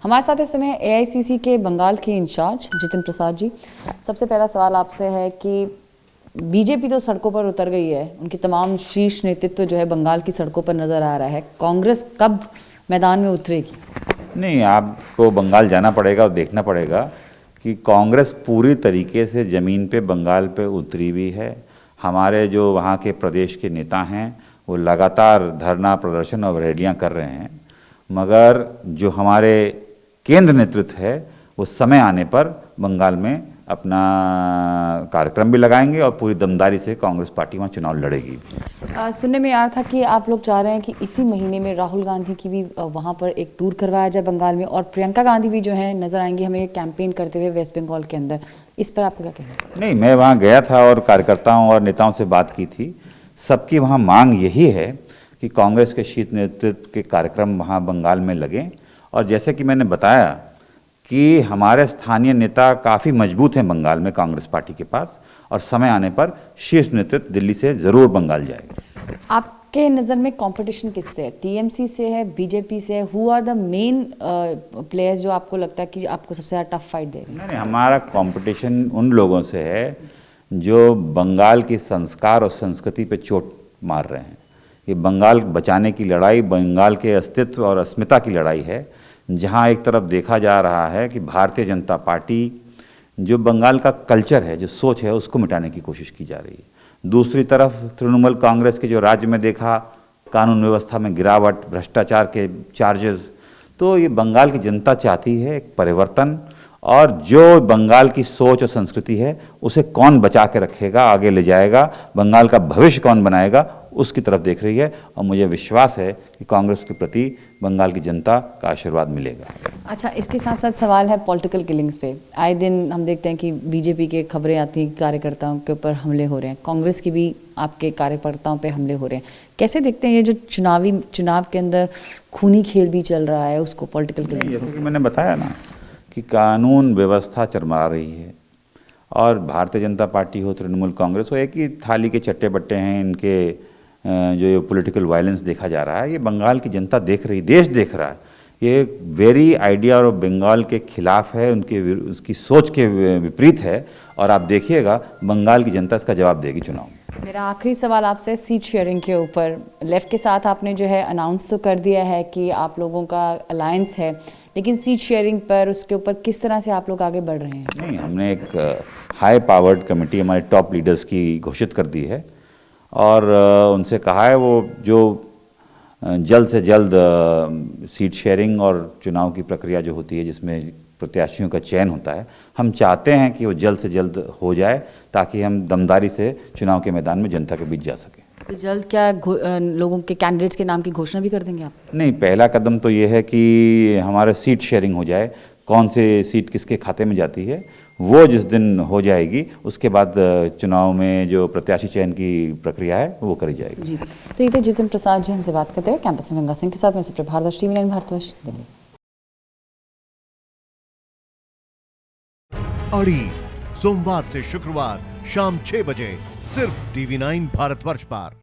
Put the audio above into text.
हमारे साथ इस समय एआईसीसी के बंगाल के इंचार्ज जितिन प्रसाद जी। सबसे पहला सवाल आपसे है कि बीजेपी तो सड़कों पर उतर गई है, उनकी तमाम शीर्ष नेतृत्व जो है बंगाल की सड़कों पर नजर आ रहा है, कांग्रेस कब मैदान में उतरेगी? नहीं, आपको बंगाल जाना पड़ेगा और देखना पड़ेगा कि कांग्रेस पूरी तरीके से ज़मीन पे बंगाल पे उतरी हुई है। हमारे जो वहाँ के प्रदेश के नेता हैं वो लगातार धरना प्रदर्शन और रैलियाँ कर रहे हैं, मगर जो हमारे केंद्र नेतृत्व है वो समय आने पर बंगाल में अपना कार्यक्रम भी लगाएंगे और पूरी दमदारी से कांग्रेस पार्टी वहाँ चुनाव लड़ेगी। सुनने में आ रहा था कि आप लोग चाह रहे हैं कि इसी महीने में राहुल गांधी की भी वहाँ पर एक टूर करवाया जाए बंगाल में, और प्रियंका गांधी भी जो है नजर आएंगी हमें कैंपेन करते हुए वेस्ट बंगाल के अंदर। इस पर आपको क्या कहना है? नहीं, मैं वहाँ गया था और कार्यकर्ताओं और नेताओं से बात की थी। सबकी वहाँ मांग यही है कि कांग्रेस के शीर्ष नेतृत्व के कार्यक्रम वहाँ बंगाल में लगें, और जैसे कि मैंने बताया कि हमारे स्थानीय नेता काफ़ी मजबूत हैं बंगाल में कांग्रेस पार्टी के पास, और समय आने पर शीर्ष नेतृत्व दिल्ली से ज़रूर बंगाल जाएगा। आपके नज़र में कंपटीशन किससे है? टीएमसी से है, बीजेपी से है? Who are the main players जो आपको लगता है कि आपको सबसे ज़्यादा टफ फाइट दे रहे हैं? नहीं, हमारा कंपटीशन उन लोगों से है जो बंगाल की संस्कार और संस्कृति पे चोट मार रहे हैं। ये बंगाल बचाने की लड़ाई, बंगाल के अस्तित्व और अस्मिता की लड़ाई है, जहाँ एक तरफ देखा जा रहा है कि भारतीय जनता पार्टी जो बंगाल का कल्चर है, जो सोच है, उसको मिटाने की कोशिश की जा रही है। दूसरी तरफ तृणमूल कांग्रेस के जो राज्य में देखा कानून व्यवस्था में गिरावट, भ्रष्टाचार के चार्जेस, तो ये बंगाल की जनता चाहती है एक परिवर्तन, और जो बंगाल की सोच और संस्कृति है उसे कौन बचा के रखेगा, आगे ले जाएगा, बंगाल का भविष्य कौन बनाएगा, उसकी तरफ देख रही है। और मुझे विश्वास है कि कांग्रेस के प्रति बंगाल की जनता का आशीर्वाद मिलेगा। अच्छा, इसके साथ साथ सवाल है पॉलिटिकल किलिंग्स पे। आए दिन हम देखते हैं कि बीजेपी के खबरें आती हैं, कार्यकर्ताओं के ऊपर हमले हो रहे हैं, कांग्रेस के भी आपके कार्यकर्ताओं पे हमले हो रहे हैं। कैसे देखते हैं ये जो चुनाव के अंदर खूनी खेल भी चल रहा है, उसको पॉलिटिकल किलिंग्स को? जैसे कि मैंने बताया ना कि कानून व्यवस्था चरमरा रही है, और भारतीय जनता पार्टी हो, तृणमूल कांग्रेस हो, एक ही थाली के चट्टे बट्टे हैं। इनके जो पॉलिटिकल वायलेंस देखा जा रहा है, ये बंगाल की जनता देख रही, देश देख रहा है। ये वेरी आइडिया और बंगाल के खिलाफ है, उसकी सोच के विपरीत है, और आप देखिएगा बंगाल की जनता इसका जवाब देगी चुनाव में। मेरा आखिरी सवाल आपसे सीट शेयरिंग के ऊपर। लेफ्ट के साथ आपने जो है अनाउंस तो कर दिया है कि आप लोगों का अलायंस है, लेकिन सीट शेयरिंग पर उसके ऊपर किस तरह से आप लोग आगे बढ़ रहे हैं? नहीं, हमने एक हाई पावर्ड कमेटी हमारे टॉप लीडर्स की घोषित कर दी है, और उनसे कहा है वो जो जल्द से जल्द सीट शेयरिंग और चुनाव की प्रक्रिया जो होती है जिसमें प्रत्याशियों का चयन होता है, हम चाहते हैं कि वो जल्द से जल्द हो जाए, ताकि हम दमदारी से चुनाव के मैदान में जनता के बीच जा सकें। तो जल्द क्या लोगों के कैंडिडेट्स के नाम की घोषणा भी कर देंगे आप? नहीं, पहला कदम तो ये है कि हमारा सीट शेयरिंग हो जाए, कौन से सीट किसके खाते में जाती है वो जिस दिन हो जाएगी, उसके बाद चुनाव में जो प्रत्याशी चयन की प्रक्रिया है वो करी जाएगी। जी, तो ये थे जितिन प्रसाद जी हमसे बात करते हुए कैंपस में गंगा सिंह के साथ। मैं सुप्रभात भारद्वाज, टीवी 9 भारद्वाज, दिल्ली। अड़ी सोमवार से शुक्रवार शाम 6 बजे सिर्फ टीवी 9 भारतवर्ष पर।